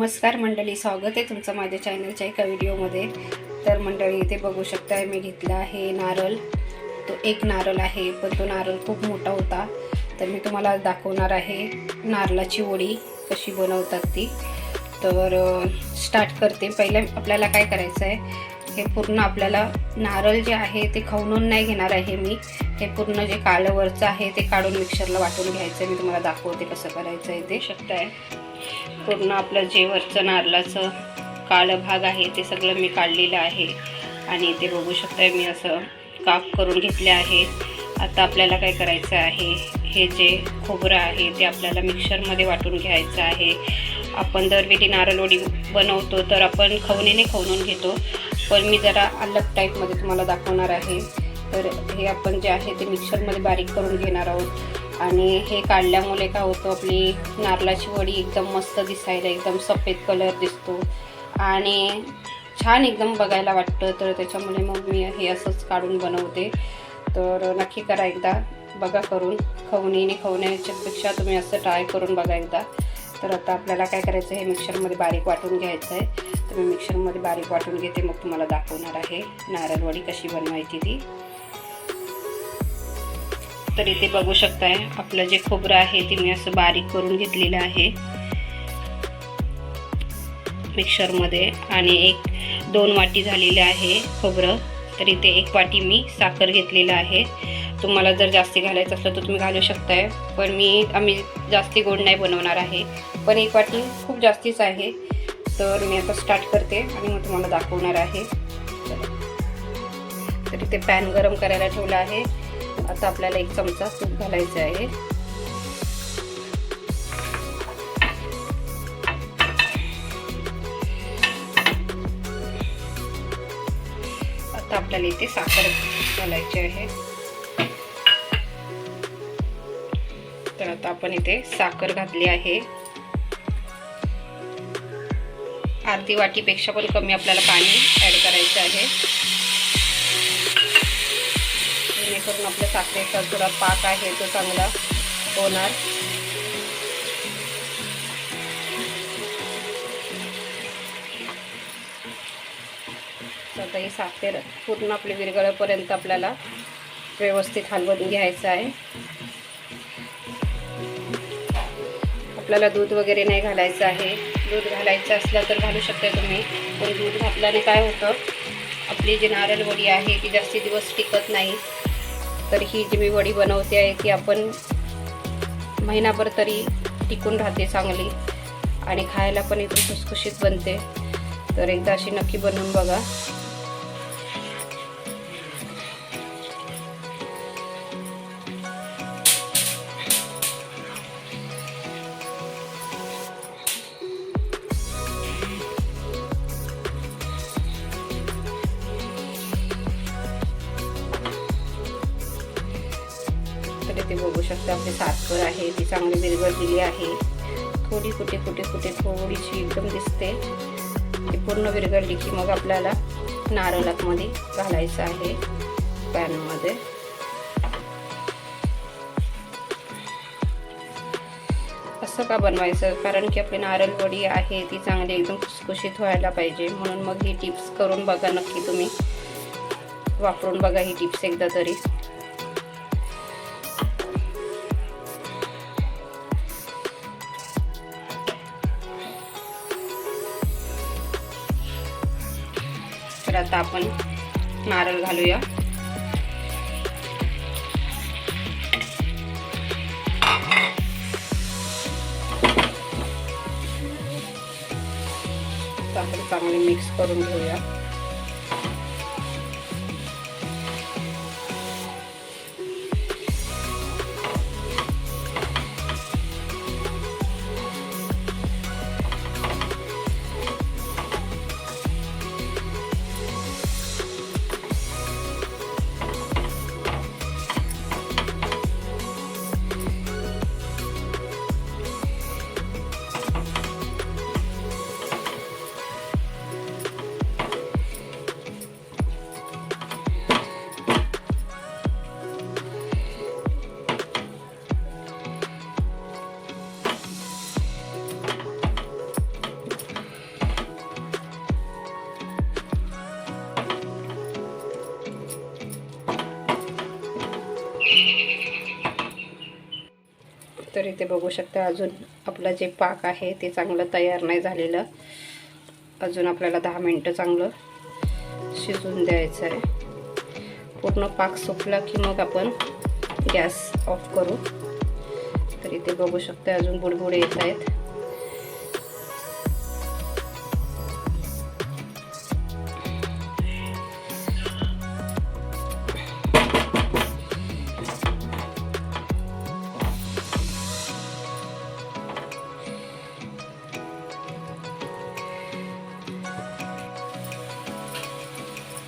नमस्कार मंडळी, स्वागत आहे तुमचं माझ्या चॅनलच्या एका व्हिडिओमध्ये। तर मंडळी, इथे बघू शकता मी घेतला आहे नारळ। तो एक नारळ आहे, पण तो नारळ खूप मोठा होता। तर मी तुम्हाला दाखवणार आहे नारळाची वडी कशी बनवतात ती। तर स्टार्ट करते। पहिले आपल्याला काय करायचं आहे, हे पूर्ण आपल्याला नारळ जे आहे ते खवणून नाही घेणार आहे मी। हे पूर्ण जे काळं वरचं आहे ते काढून मिक्सरला वाटून घ्यायचं आहे। मी तुम्हाला दाखवते कसं करायचं आहे ते। शकताय पूर्ण आपलं जे वरचं नारळाचं काळं भाग आहे ते सगळं मी काढलेलं आहे आणि ते बघू शकताय मी असं काप करून घेतले आहे। आता आपल्याला काय करायचं आहे, हे जे खोबरं आहे ते आपल्याला मिक्सरमध्ये वाटून घ्यायचं आहे। आपण दरवेळी नारळ वडी बनवतो तर आपण खवणीने खवणून घेतो, पण मी जरा अलग टाईपमध्ये तुम्हाला दाखवणार आहे। तर हे आपण जे आहे ते मिक्सरमध्ये बारीक करून घेणार आहोत आणि हे काढल्यामुळे काय होतं, आपली नारळाची वडी एकदम मस्त दिसायला एकदम सफेद कलर दिसतो आणि छान एकदम बघायला वाटतं। तर त्याच्यामुळे मग मी हे असंच काढून बनवते। तर नक्की करा एकदा, बघा करून। खवण्याच्या पेक्षा तुम्ही असं ट्राय करून बघा एकदा। तर आता आपल्याला काय करायचं, हे मिक्सरमध्ये बारीक वाटून घ्यायचं आहे। तर मी मिक्सरमध्ये बारीक वाटून घेते, मग तुम्हाला दाखवणार आहे नारळ वडी कशी बनवायची ती। तर इथे बघू शकताय आपलं जे खोबरं आहे ते मी असं बारीक करून घेतलेलं आहे मिक्सरमध्ये आणि 1-2 वाटी झालेले आहे खोबरं। तर इथे 1 वाटी मी साखर घेतलेलं आहे। तुम्हाला जर जास्ती घालायचं असलं तर तुम्ही घालू शकताय, पण आम्ही जास्ती गोड नाही बनवणार आहे, पण 1 वाटी खूप जास्तीच आहे। तर मी आता स्टार्ट करते आणि मग तुम्हाला दाखवणार आहे। तर इथे पॅन गरम करायला ठेवला आहे। आता आपल्याला 1 चमचा तूप घालायचं आहे। आता आपल्याला इथे साखर घालायची आहे। तर आता आपण इथे साखर घातली आहे। अर्धी वाटीपेक्षा पण कमी आपल्याला पाणी ॲड करायचं आहे, जेणेकरून आपल्या साखरेचा थोडा पाक आहे तो चांगला होणार। आता ही साखर पूर्ण आपली विरघळेपर्यंत आपल्याला व्यवस्थित हलवून घ्यायचं आहे। आपल्याला दूध वगैरे नाही घालायचं आहे। दूध घालायचं असलं तर घालू शकता तुम्ही, पण दूध घातल्याने काय होतं, आपली जी नारळ वडी आहे ती जास्ती दिवस टिकत नाही। तर ही जी मी वडी बनवते आहे ती आपण महिनाभर तरी टिकून राहते चांगली आणि खायला पण एकदम खुसखुशीत बनते। तर एकदा अशी नक्की बनवून बघा। ते बघू शकता आपली साखर आहे ती चांगली विरघळलेली आहे। थोडी कुठे थोडीशी एकदम दिसते। ती पूर्ण विरघळली की मग आपल्याला नारळामध्ये घालायचं आहे पॅनमध्ये। असं का बनवायचं, कारण की आपली नारळ वडी आहे ती चांगली एकदम खुसखुशीत व्हायला पाहिजे, म्हणून मग ही टिप्स करून बघा नक्की, तुम्ही वापरून बघा ही टिप्स एकदा तरी। तर आता आपण नारळ घालूया। आपण चांगले मिक्स करून घेऊया। तर इथे बघू शकता अजून आपलं जे पाक आहे ते चांगलं तयार नाही झालेलं. अजून आपल्याला 10 मिनटं चांगलं शिजून द्यायचं आहे. पूर्ण पाक सुकला की मग आपण गॅस ऑफ करू. तर इथे बघू शकता अजून बुडबुडे येत आहेत.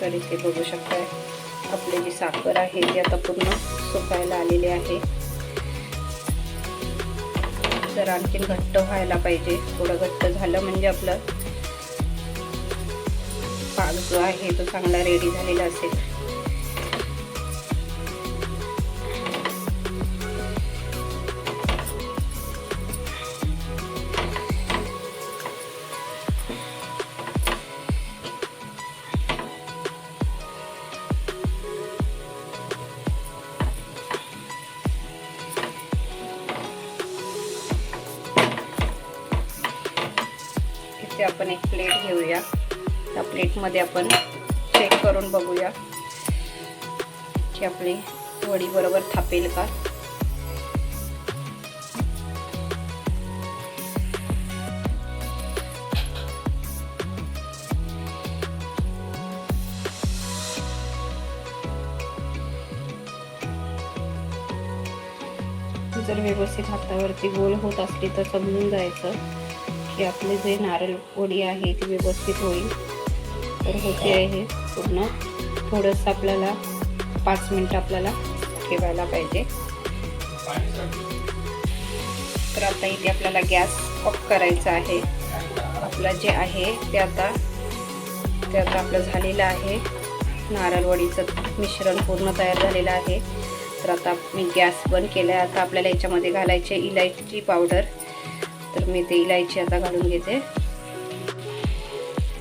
तर इथे बघू शकता आपली जी साखर आहे ती आता पूर्ण सुकायला आलेली आहे. जर आणखीन घट्ट व्हायला पाहिजे. थोडं घट्ट झालं म्हणजे आपलं पाक जो आहे तो चांगला रेडी झालेला असेल. इथे आपण एक प्लेट घेऊया. त्या प्लेटमध्ये आपण चेक करून बघूया की आपली वडी बरोबर थापेल का. जर व्यवस्थित हातावरती गोल होत असली तर समजून जायचं की आपले जे नारळ वडी आहे ती व्यवस्थित होईल. तर होते आहे पूर्ण. थोडंसं आपल्याला 5 मिनटं आपल्याला ठेवायला पाहिजे. तर आता इथे आपल्याला गॅस ऑफ करायचा आहे. आपलं जे आहे ते आता आपलं झालेलं आहे. नारळ वडीचं मिश्रण पूर्ण तयार झालेलं आहे. तर आता मी गॅस बंद केला आहे. आता आपल्याला याच्यामध्ये घालायचे इलायची पावडर. तर मी ते इलायची आता घालून घेते.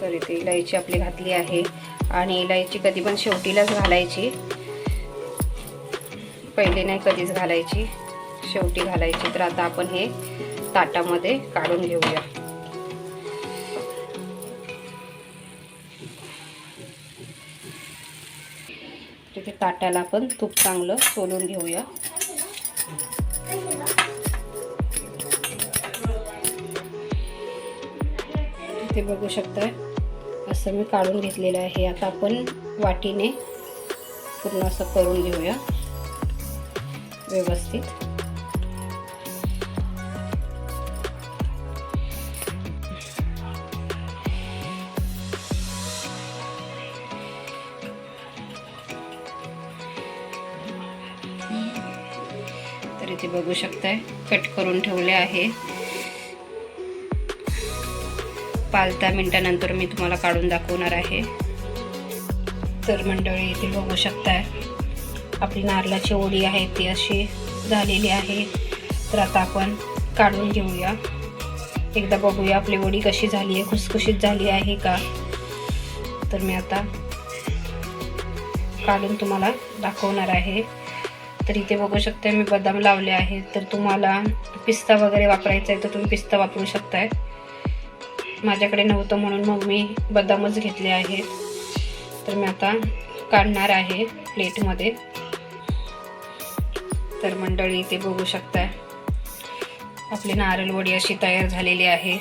तर इथे इलायची आपली घातली आहे. आणि इलायची कधी पण शेवटीलाच घालायची, पहिले नाही कधीच घालायची, शेवटी घालायची. तर आता आपण हे ताटामध्ये काढून घेऊया. तिथे ताटाला आपण तूप चांगलं सोलून घेऊया. इथे बघू शकता असं मी काढून घेतलेलं आहे. आता आपण वाटीने पूर्ण असं करून घेऊया व्यवस्थित. तर इथे बघू शकताय कट करून ठेवले आहे. 5-10 मिनिटानंतर मी तुम्हाला काढून दाखवणार आहे. तर मंडळी इथे बघू शकताय आपली नारळाची वडी आहे ती अशी झालेली आहे. तर आता आपण काढून घेऊया. एकदा बघूया आपली वडी कशी झाली आहे, खुसखुशीत झाली आहे का. तर मी आता काढून तुम्हाला दाखवणार आहे. तर इथे बघू शकता मी बदाम लावले आहे. तर तुम्हाला पिस्ता वगैरे वापरायचा आहे तर तुम्ही पिस्ता वापरू शकताय. माझ्याकडे नव्हतं म्हणून मग मी बदामच घेतले आहेत. तर मी आता काढणार आहे प्लेटमध्ये. तर मंडळी इथे बघू शकताय आपली नारळ वडी अशी तयार झालेली आहे.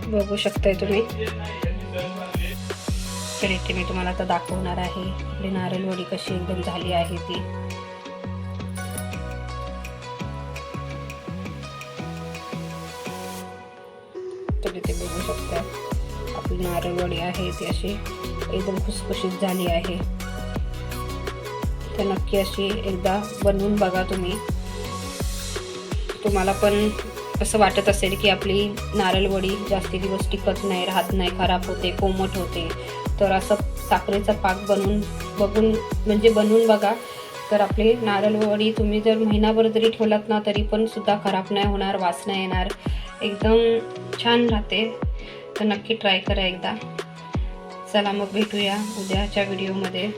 बघू शकताय तुम्ही. तर इथे मी तुम्हाला आता दाखवणार आहे आपली नारळ वडी कशी एकदम झाली आहे ती. तर इथे बघू शकता आपली नारळ वडी आहे ती अशी एकदम खुसखुशीत झाली आहे. तर नक्की अशी एकदा बनवून बघा तुम्ही. तुम्हाला पण असं वाटत असेल की आपली नारळ वडी जास्ती दिवस टिकत नाही, राहत नाही, खराब होते, कोमट होते. तर असं साखरेचा पाक बनवून बघा. तर आपली नारळ वडी तुम्ही जर महिनाभर जरी ठेवलात ना तरी पण सुद्धा खराब नाही होणार, वास नाही येणार, एकदम छान राहते. तर नक्की ट्राय करा एकदा. चला मग भेटूया उद्याच्या व्हिडिओमध्ये.